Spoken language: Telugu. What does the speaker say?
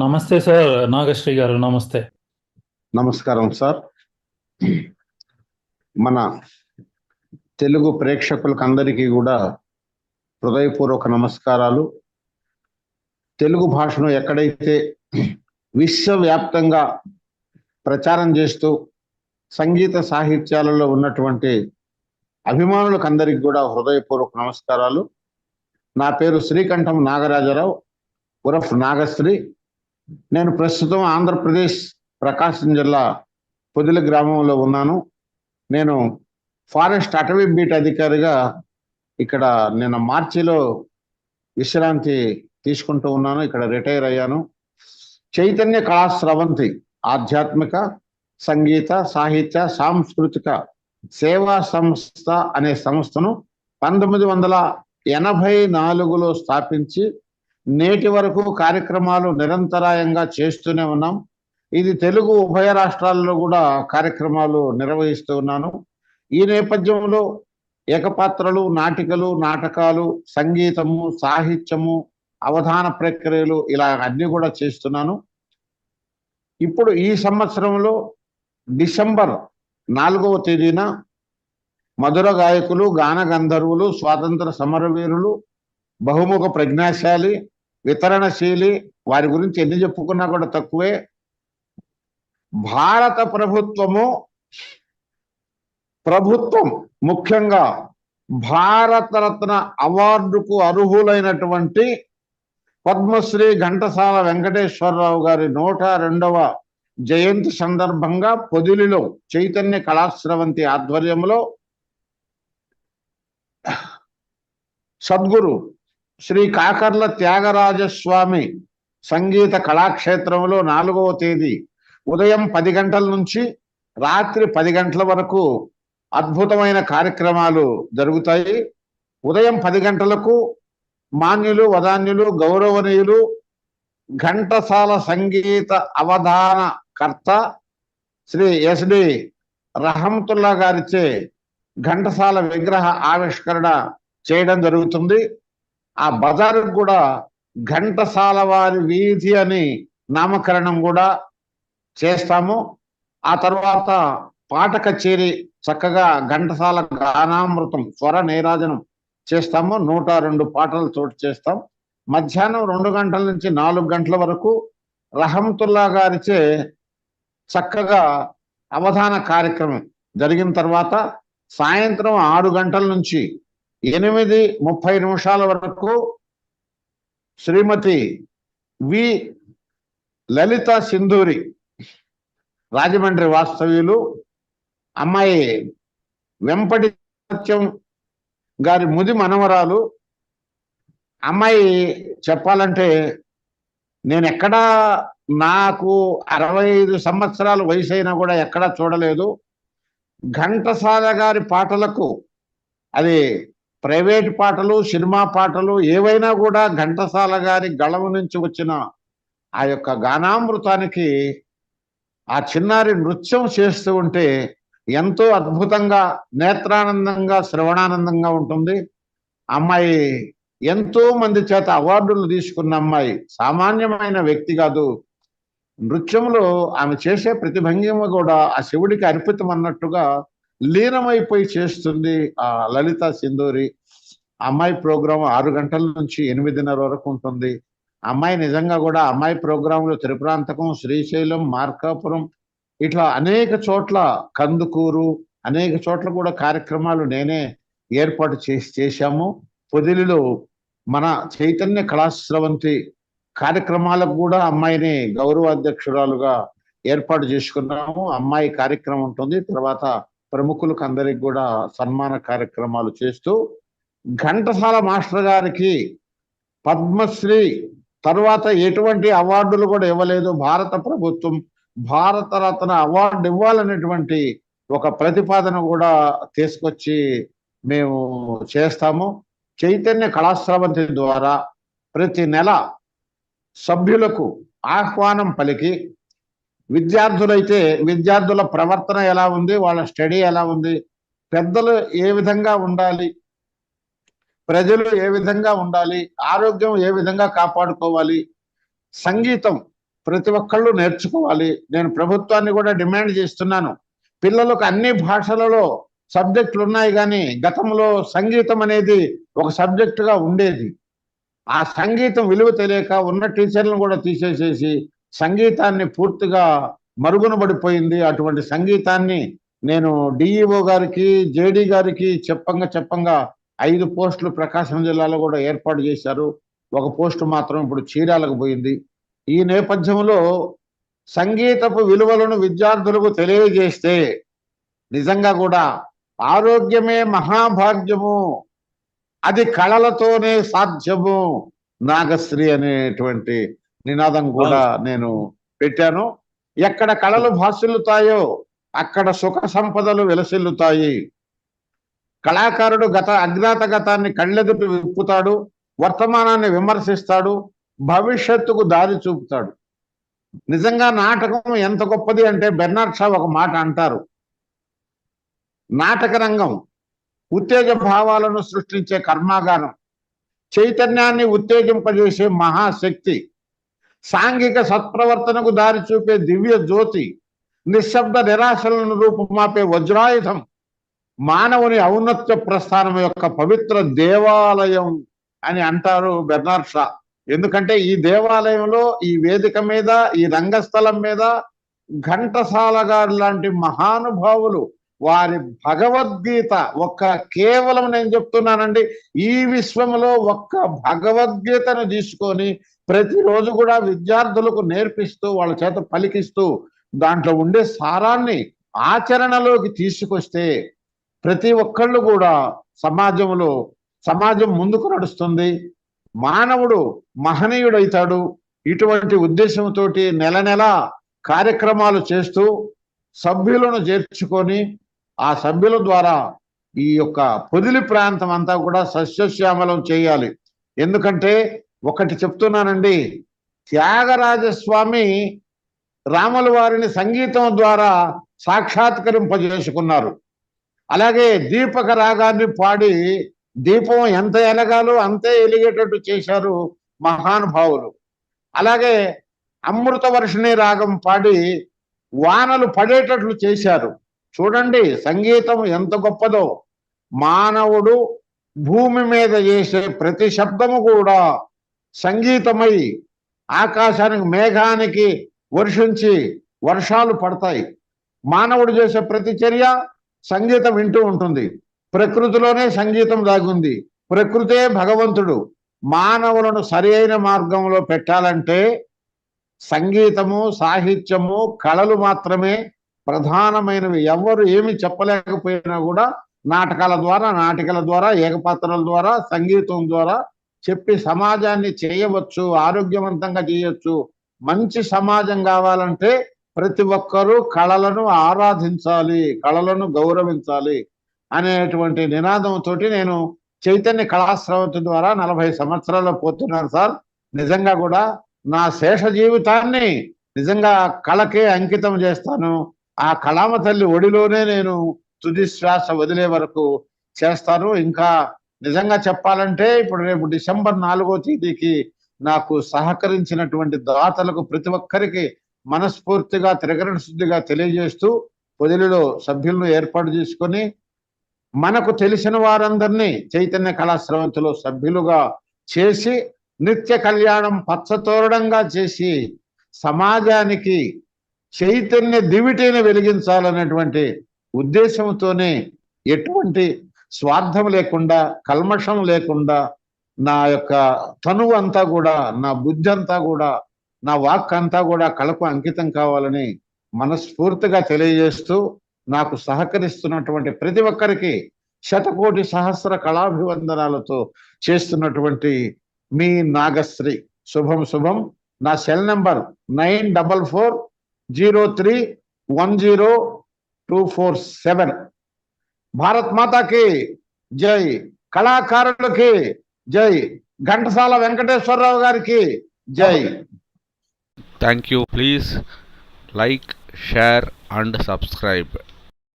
నమస్తే సార్. నాగశ్రీ గారు నమస్తే. నమస్కారం సార్. మన తెలుగు ప్రేక్షకులకు అందరికీ కూడా హృదయపూర్వక నమస్కారాలు. తెలుగు భాషను ఎక్కడైతే విశ్వవ్యాప్తంగా ప్రచారం చేస్తూ సంగీత సాహిత్యాలలో ఉన్నటువంటి అభిమానులకు అందరికీ కూడా హృదయపూర్వక నమస్కారాలు. నా పేరు శ్రీకంఠం నాగరాజరావు ఉరఫ్ నాగశ్రీ. నేను ప్రస్తుతం ఆంధ్రప్రదేశ్ ప్రకాశం జిల్లా పొదిలి గ్రామంలో ఉన్నాను. నేను ఫారెస్ట్ అటవీ బీట్ అధికారిగా ఇక్కడ నేను మార్చిలో విశ్రాంతి తీసుకుంటూ ఉన్నాను. ఇక్కడ రిటైర్ అయ్యాను. చైతన్య కళా స్రవంతి ఆధ్యాత్మిక సంగీత సాహిత్య సాంస్కృతిక సేవా సంస్థ అనే సంస్థను 1984లో స్థాపించి నేటి వరకు కార్యక్రమాలు నిరంతరాయంగా చేస్తూనే ఉన్నాం. ఇది తెలుగు ఉభయ రాష్ట్రాల్లో కూడా కార్యక్రమాలు నిర్వహిస్తూ ఉన్నాను. ఈ నేపథ్యంలో ఏకపాత్రలు, నాటికలు, నాటకాలు, సంగీతము, సాహిత్యము, అవధాన ప్రక్రియలు ఇలా అన్ని కూడా చేస్తున్నాను. ఇప్పుడు ఈ సంవత్సరంలో డిసెంబర్ 4వ తేదీన మధుర గాయకులు, గాన గంధర్వులు, స్వాతంత్ర సమరవీరులు, బహుముఖ ప్రజ్ఞాశాలి, వితరణశీలి, వారి గురించి ఎన్ని చెప్పుకున్నా కూడా తక్కువే, భారత ప్రభుత్వం ముఖ్యంగా భారతరత్న అవార్డుకు అర్హులైనటువంటి పద్మశ్రీ ఘంటసాల వెంకటేశ్వరరావు గారి 102వ జయంతి సందర్భంగా పొదిలిలో చైతన్య కళాస్రవంతి ఆధ్వర్యంలో సద్గురు శ్రీ కాకర్ల త్యాగరాజస్వామి సంగీత కళాక్షేత్రంలో 4వ తేదీ ఉదయం 10 గంటల నుంచి రాత్రి 10 గంటల వరకు అద్భుతమైన కార్యక్రమాలు జరుగుతాయి. ఉదయం 10 గంటలకు మాన్యులు, వదాన్యులు, గౌరవనీయులు, ఘంటసాల సంగీత అవధాన కర్త శ్రీ ఎస్డి రహమతుల్లా గారిచే ఘంటసాల విగ్రహ ఆవిష్కరణ చేయడం జరుగుతుంది. ఆ బజారుకు కూడా ఘంటసాల వారి వీధి అని నామకరణం కూడా చేస్తాము. ఆ తర్వాత పాట కచేరీ చక్కగా ఘంటసాల గానామృతం స్వర నీరాజనం చేస్తాము. 102 పాటలతో చేస్తాం. మధ్యాహ్నం 2 గంటల నుంచి 4 గంటల వరకు రహమతుల్లా గారిచే చక్కగా అవధాన కార్యక్రమం జరిగిన తర్వాత సాయంత్రం 6 గంటల నుంచి 8:30 వరకు శ్రీమతి వి లలిత సింధూరి, రాజమండ్రి వాస్తవ్యులు, అమ్మాయి వెంపటి సత్యం గారి ముది మనవరాలు. అమ్మాయి చెప్పాలంటే నేను ఎక్కడా, నాకు 65 సంవత్సరాల వయసు అయినా కూడా ఎక్కడా చూడలేదు. ఘంటసాల గారి పాటలకు, అది ప్రైవేట్ పాటలు, సినిమా పాటలు ఏవైనా కూడా ఘంటసాల గారి గళం నుంచి వచ్చిన ఆ యొక్క గానామృతానికి ఆ చిన్నారి నృత్యం చేస్తూ ఉంటే ఎంతో అద్భుతంగా, నేత్రానందంగా, శ్రవణానందంగా ఉంటుంది. అమ్మాయి ఎంతో మంది చేత అవార్డులు తీసుకున్న అమ్మాయి, సామాన్యమైన వ్యక్తి కాదు. నృత్యంలో ఆమె చేసే ప్రతిభంగిమ కూడా ఆ శివుడికి అర్పితం అన్నట్టుగా లీనమైపోయి చేస్తుంది ఆ లలిత సింధూరి. అమ్మాయి ప్రోగ్రాం 6 గంటల నుంచి 8:30 వరకు ఉంటుంది. అమ్మాయి నిజంగా కూడా అమ్మాయి ప్రోగ్రాంలో త్రిపురాంతకం, శ్రీశైలం, మార్కాపురం ఇట్లా అనేక చోట్ల, కందుకూరు అనేక చోట్ల కూడా కార్యక్రమాలు నేనే ఏర్పాటు చేశాము. పొదిలిలో మన చైతన్య కళాస్రవంతి కార్యక్రమాలకు కూడా అమ్మాయిని గౌరవ అధ్యక్షురాలుగా ఏర్పాటు చేసుకున్నాము. అమ్మాయి కార్యక్రమం ఉంటుంది. తర్వాత ప్రముఖులకు అందరికి కూడా సన్మాన కార్యక్రమాలు చేస్తూ ఘంటసాల మాస్టర్ గారికి పద్మశ్రీ తర్వాత ఎటువంటి అవార్డులు కూడా ఇవ్వలేదు. భారత ప్రభుత్వం భారతరత్న అవార్డు ఇవ్వాలనేటువంటి ఒక ప్రతిపాదన కూడా తీసుకొచ్చి మేము చేస్తాము. చైతన్య కళాస్రవంతి ద్వారా ప్రతి నెల సభ్యులకు ఆహ్వానం పలికి, విద్యార్థులైతే విద్యార్థుల ప్రవర్తన ఎలా ఉంది, వాళ్ళ స్టడీ ఎలా ఉంది, పెద్దలు ఏ విధంగా ఉండాలి, ప్రజలు ఏ విధంగా ఉండాలి, ఆరోగ్యం ఏ విధంగా కాపాడుకోవాలి, సంగీతం ప్రతి ఒక్కళ్ళు నేర్చుకోవాలి. నేను ప్రభుత్వాన్ని కూడా డిమాండ్ చేస్తున్నాను, పిల్లలకు అన్ని భాషలలో సబ్జెక్టులు ఉన్నాయి, కానీ గతంలో సంగీతం అనేది ఒక సబ్జెక్టుగా ఉండేది. ఆ సంగీతం విలువ తెలియక ఉన్న టీచర్లను కూడా తీసేసేసి సంగీతాన్ని పూర్తిగా మరుగున పడిపోయింది. అటువంటి సంగీతాన్ని నేను డిఈఓ గారికి, జేడి గారికి చెప్పంగా 5 పోస్టులు ప్రకాశం జిల్లాలో కూడా ఏర్పాటు చేశారు. ఒక పోస్టు మాత్రం ఇప్పుడు చీరాలకు పోయింది. ఈ నేపథ్యంలో సంగీతపు విలువలను విద్యార్థులకు తెలియజేస్తే నిజంగా కూడా ఆరోగ్యమే మహాభాగ్యము, అది కళలతోనే సాధ్యము, నాగశ్రీ అనేటువంటి నినాదం కూడా నేను పెట్టాను. ఎక్కడ కళలు భాసిల్లుతాయో అక్కడ సుఖ సంపదలు విలసిల్లుతాయి. కళాకారుడు అజ్ఞాత గతాన్ని కళ్ళెదుట విప్పుతాడు, వర్తమానాన్ని విమర్శిస్తాడు, భవిష్యత్తుకు దారి చూపుతాడు. నిజంగా నాటకం ఎంత గొప్పది అంటే బెర్నార్డ్ షా ఒక మాట అంటారు, నాటక రంగం ఉత్తేజ భావాలను సృష్టించే కర్మాగారం, చైతన్యాన్ని ఉత్తేజింపజేసే మహాశక్తి, సాంఘిక సత్ప్రవర్తనకు దారి చూపే దివ్య జ్యోతి, నిశ్శబ్ద నిరాశలను రూపుమాపే వజ్రాయుధం, మానవుని ఔన్నత్య ప్రస్థానం యొక్క పవిత్ర దేవాలయం అని అంటారు బెర్నార్డ్ షా. ఎందుకంటే ఈ దేవాలయంలో, ఈ వేదిక మీద, ఈ రంగస్థలం మీద ఘంటసాల గారు లాంటి మహానుభావులు వారి భగవద్గీత కేవలం నేను చెప్తున్నానండి, ఈ విశ్వంలో భగవద్గీతను తీసుకొని ప్రతిరోజు కూడా విద్యార్థులకు నేర్పిస్తూ వాళ్ళ చేత పలికిస్తూ దాంట్లో ఉండే సారాన్ని ఆచరణలోకి తీసుకొస్తే ప్రతి ఒక్కళ్ళు కూడా సమాజం ముందుకు నడుస్తుంది, మానవుడు మహనీయుడైతాడు. ఇటువంటి ఉద్దేశంతో నెల కార్యక్రమాలు చేస్తూ సభ్యులను చేర్చుకొని ఆ సభ్యుల ద్వారా ఈ యొక్క పొదిలి ప్రాంతం అంతా కూడా సస్యశ్యామలం చేయాలి. ఎందుకంటే ఒకటి చెప్తున్నానండి, త్యాగరాజస్వామి రాముల వారిని సంగీతం ద్వారా సాక్షాత్కరింపజేసుకున్నారు. అలాగే దీపక రాగాన్ని పాడి దీపం ఎంత ఎలగాలో అంతే ఎలిగేటట్టు చేశారు మహానుభావులు. అలాగే అమృత వర్షిణి రాగం పాడి వానలు పడేటట్లు చేశారు. చూడండి సంగీతం ఎంత గొప్పదో. మానవుడు భూమి మీద చేసే ప్రతి శబ్దము కూడా సంగీతమై ఆకాశానికి, మేఘానికి వర్షించి వర్షాలు పడతాయి. మానవుడు చేసే ప్రతి చర్య సంగీతం వింటూ ఉంటుంది. ప్రకృతిలోనే సంగీతం దాగుంది. ప్రకృతే భగవంతుడు. మానవులను సరి అయిన మార్గంలో పెట్టాలంటే సంగీతము, సాహిత్యము, కళలు మాత్రమే ప్రధానమైనవి. ఎవరు ఏమి చెప్పలేకపోయినా కూడా నాటకాల ద్వారా, నాటికల ద్వారా, ఏకపాత్రల ద్వారా, సంగీతం ద్వారా చెప్పి సమాజాన్ని చేయవచ్చు, ఆరోగ్యవంతంగా చేయవచ్చు. మంచి సమాజం కావాలంటే ప్రతి ఒక్కరూ కళలను ఆరాధించాలి, కళలను గౌరవించాలి అనేటువంటి నినాదంతో నేను చైతన్య కళాశ్రవంతి ద్వారా 40 సంవత్సరాలు పోతున్నాను సార్. నిజంగా కూడా నా శేష జీవితాన్ని నిజంగా కళకే అంకితం చేస్తాను. ఆ కళామ తల్లి ఒడిలోనే నేను తుది శ్వాస వదిలే వరకు చేస్తాను. ఇంకా నిజంగా చెప్పాలంటే ఇప్పుడు రేపు డిసెంబర్ 4వ తేదీకి నాకు సహకరించినటువంటి దాతలకు ప్రతి ఒక్కరికి మనస్ఫూర్తిగా త్రికరణ శుద్ధిగా తెలియజేస్తూ పొదిలిలో సభ్యులను ఏర్పాటు చేసుకొని మనకు తెలిసిన వారందరినీ చైతన్య కళాశ్రవంతిలో సభ్యులుగా చేసి నిత్య కళ్యాణం పచ్చతోరణంగా చేసి సమాజానికి చైతన్య దివిటీని వెలిగించాలనేటువంటి ఉద్దేశంతోనే ఎటువంటి స్వార్థం లేకుండా, కల్మషం లేకుండా నా యొక్క తనువు అంతా కూడా, నా బుద్ధి అంతా కూడా, నా వాక్ అంతా కూడా కళకు అంకితం కావాలని మనస్ఫూర్తిగా తెలియజేస్తూ నాకు సహకరిస్తున్నటువంటి ప్రతి ఒక్కరికి శతకోటి సహస్ర కళాభివందనాలతో చేస్తున్నటువంటి మీ నాగశ్రీ. శుభం. నా సెల్ నెంబర్ 9440310247. భారత్ మాతాకి జై. కళాకారులకి జై. ఘంటసాల వెంకటేశ్వరరావు గారికి జై. Thank you. Please like, share and subscribe.